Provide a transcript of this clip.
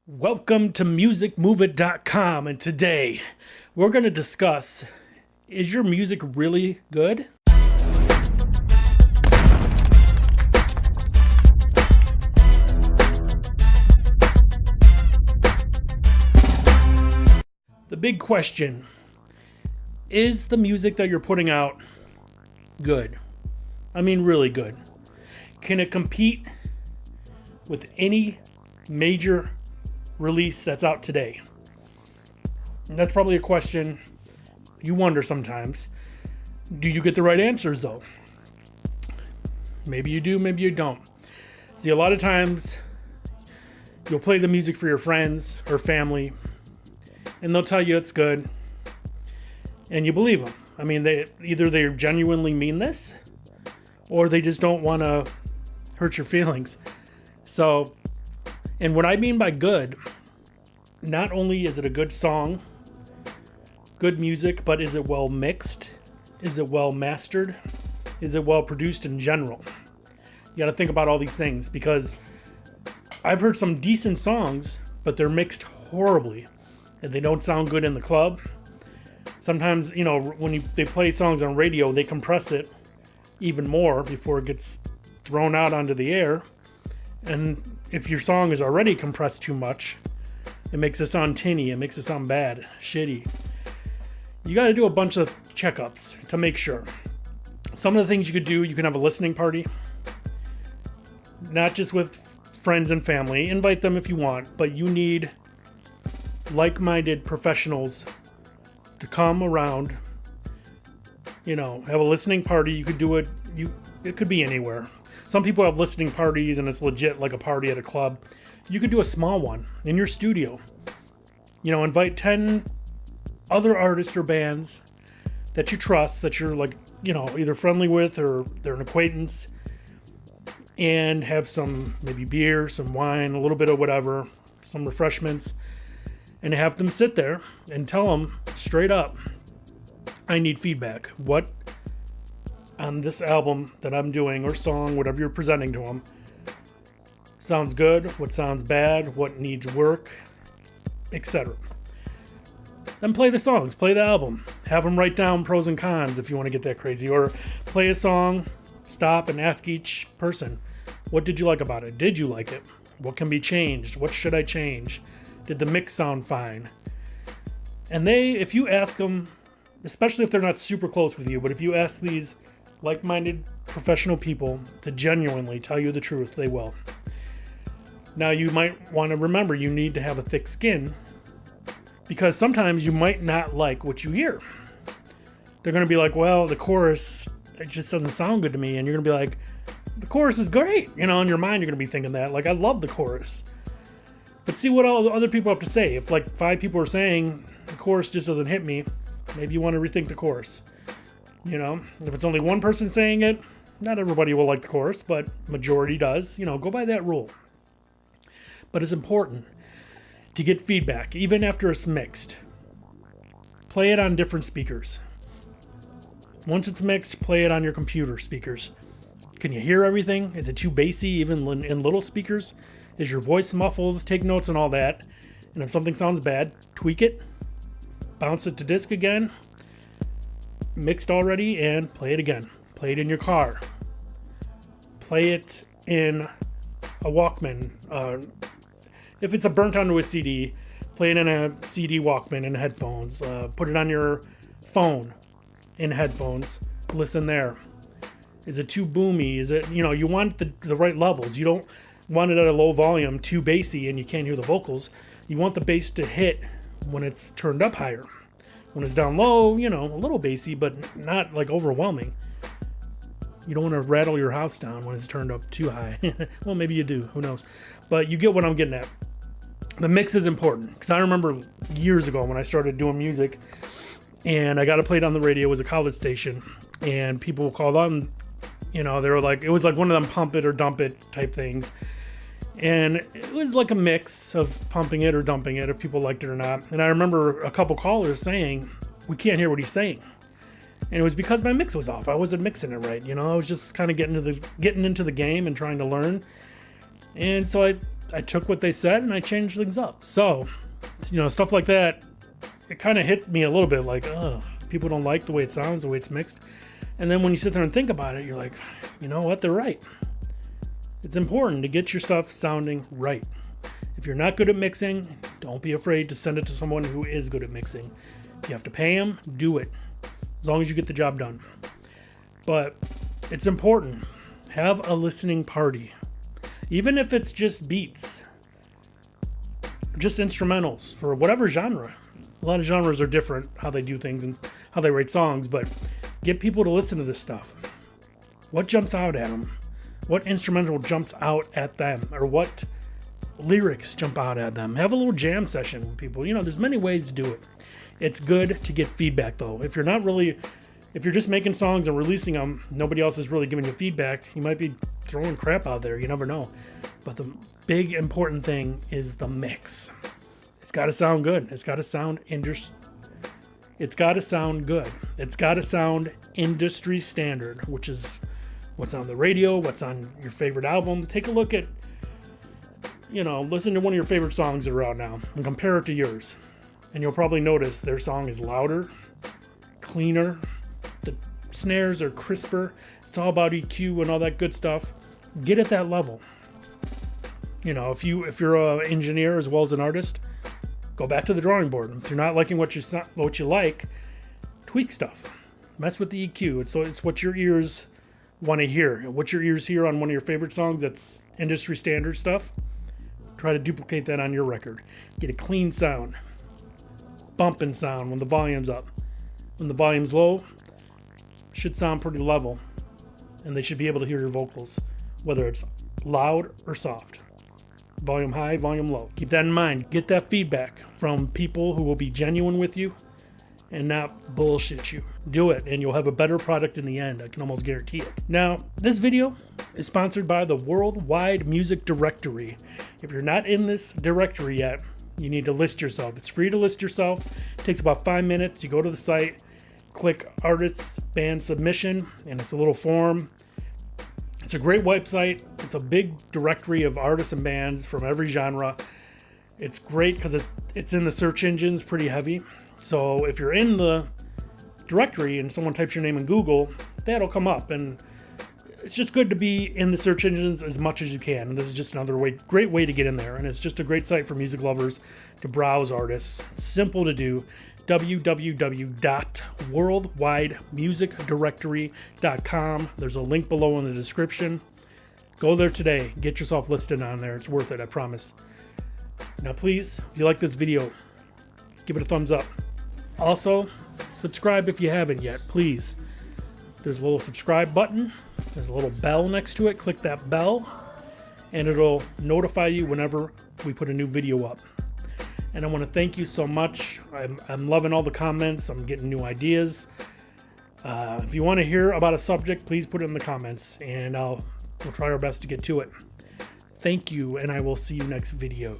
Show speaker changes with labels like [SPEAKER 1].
[SPEAKER 1] Welcome to musicmoveit.com, and today we're going to discuss, is your music really good? The big question, is the music that you're putting out good? I mean really good. Can it compete with any major release that's out today? And that's probably a question you wonder sometimes. Do you get the right answers though? Maybe you do, maybe you don't. See, a lot of times you'll play the music for your friends or family and they'll tell you it's good and you believe them. I mean, they genuinely mean this or they just don't want to hurt your feelings. So, and what I mean by good, not only is it a good song, good music, but is it well mixed? Is it well mastered? Is it well produced in general? You got to think about all these things because I've heard some decent songs, but they're mixed horribly and they don't sound good in the club. Sometimes, when they play songs on radio, they compress it even more before it gets thrown out onto the air. And if your song is already compressed too much, it makes it sound tinny, it makes it sound bad, shitty. You got to do a bunch of checkups to make sure. Some of the things you could do, you can have a listening party. Not just with friends and family. Invite them if you want, but you need like-minded professionals to come around. Have a listening party. You could do it. It could be anywhere. Some people have listening parties and it's legit like a party at a club. You could do a small one in your studio. Invite 10 other artists or bands that you trust, that you're either friendly with or they're an acquaintance, and have some maybe beer, some wine, a little bit of whatever, some refreshments, and have them sit there and tell them straight up, I need feedback. What on this album that I'm doing or song, whatever you're presenting to them, sounds good, what sounds bad, what needs work, etc. Then play the songs, play the album. Have them write down pros and cons if you want to get that crazy. Or play a song, stop and ask each person, what did you like about it? Did you like it? What can be changed? What should I change? Did the mix sound fine? And if you ask them, especially if they're not super close with you, but if you ask these like-minded professional people to genuinely tell you the truth, they will. Now, you might want to remember you need to have a thick skin because sometimes you might not like what you hear. They're going to be like, well, the chorus, it just doesn't sound good to me. And you're going to be like, the chorus is great. In your mind, you're going to be thinking that. Like, I love the chorus. But see what all the other people have to say. If 5 people are saying the chorus just doesn't hit me, maybe you want to rethink the chorus. If it's only one person saying it, not everybody will like the chorus, but majority does. Go by that rule. But it's important to get feedback, even after it's mixed. Play it on different speakers. Once it's mixed, play it on your computer speakers. Can you hear everything? Is it too bassy, even in little speakers? Is your voice muffled? Take notes and all that. And if something sounds bad, tweak it, bounce it to disc again, mixed already, and play it again. Play it in your car. Play it in a Walkman. If it's burnt onto a CD, play it in a CD Walkman in headphones. Put it on your phone in headphones. Listen there. Is it too boomy? Is it, you want the right levels. You don't want it at a low volume, too bassy, and you can't hear the vocals. You want the bass to hit when it's turned up higher. When it's down low, a little bassy, but not overwhelming. You don't want to rattle your house down when it's turned up too high. Well, maybe you do. Who knows? But you get what I'm getting at. The mix is important. Because I remember years ago when I started doing music and I got to play it on the radio. It was a college station. And people called on, they were like, it was like one of them pump it or dump it type things. And it was like a mix of pumping it or dumping it, if people liked it or not. And I remember a couple callers saying, we can't hear what he's saying. And it was because my mix was off. I wasn't mixing it right. I was just kind of getting into the game and trying to learn. And so I I took what they said and I changed things up. So, stuff like that, it kind of hit me a little bit like, people don't like the way it sounds, the way it's mixed. And then when you sit there and think about it, you're like, you know what, they're right. It's important to get your stuff sounding right. If you're not good at mixing, don't be afraid to send it to someone who is good at mixing. If you have to pay them, do it. As long as you get the job done. But it's important. Have a listening party. Even if it's just beats. Just instrumentals for whatever genre. A lot of genres are different, how they do things and how they write songs, but get people to listen to this stuff. What jumps out at them? What instrumental jumps out at them? Or what lyrics jump out at them? Have a little jam session with people. There's many ways to do it. It's good to get feedback, though. If you're just making songs and releasing them, nobody else is really giving you feedback, you might be throwing crap out there. You never know. But the big important thing is the mix. It's got to sound good. It's got to sound It's got to sound good. It's got to sound industry standard, which is what's on the radio, what's on your favorite album. Take a look at, listen to one of your favorite songs that are out now and compare it to yours. And you'll probably notice their song is louder, cleaner, the snares are crisper. It's all about EQ and all that good stuff. Get at that level. If you're an engineer as well as an artist, go back to the drawing board. If you're not liking what you like, tweak stuff. Mess with the EQ. It's what your ears want to hear. What your ears hear on one of your favorite songs that's industry standard stuff, try to duplicate that on your record. Get a clean sound. Bumping sound when the volume's up. When the volume's low, should sound pretty level. And they should be able to hear your vocals, whether it's loud or soft. Volume high, volume low. Keep that in mind. Get that feedback from people who will be genuine with you and not bullshit you. Do it, and you'll have a better product in the end. I can almost guarantee it. Now, this video is sponsored by the Worldwide Music Directory. If you're not in this directory yet, you need to list yourself. It's free to list yourself. It takes about 5 minutes. You go to the site, click Artists Band Submission, and it's a little form. It's a great website. It's a big directory of artists and bands from every genre. It's great because it's in the search engines pretty heavy. So if you're in the directory and someone types your name in Google, that'll come up. And it's just good to be in the search engines as much as you can. And this is just another great way to get in there. And it's just a great site for music lovers to browse artists. It's simple to do. www.worldwidemusicdirectory.com. There's a link below in the description. Go there today. Get yourself listed on there. It's worth it, I promise. Now, please, if you like this video, give it a thumbs up. Also, subscribe if you haven't yet, please. There's a little subscribe button. There's a little bell next to it. Click that bell, and it'll notify you whenever we put a new video up. And I want to thank you so much. I'm loving all the comments. I'm getting new ideas. If you want to hear about a subject, please put it in the comments, and we'll try our best to get to it. Thank you, and I will see you next video.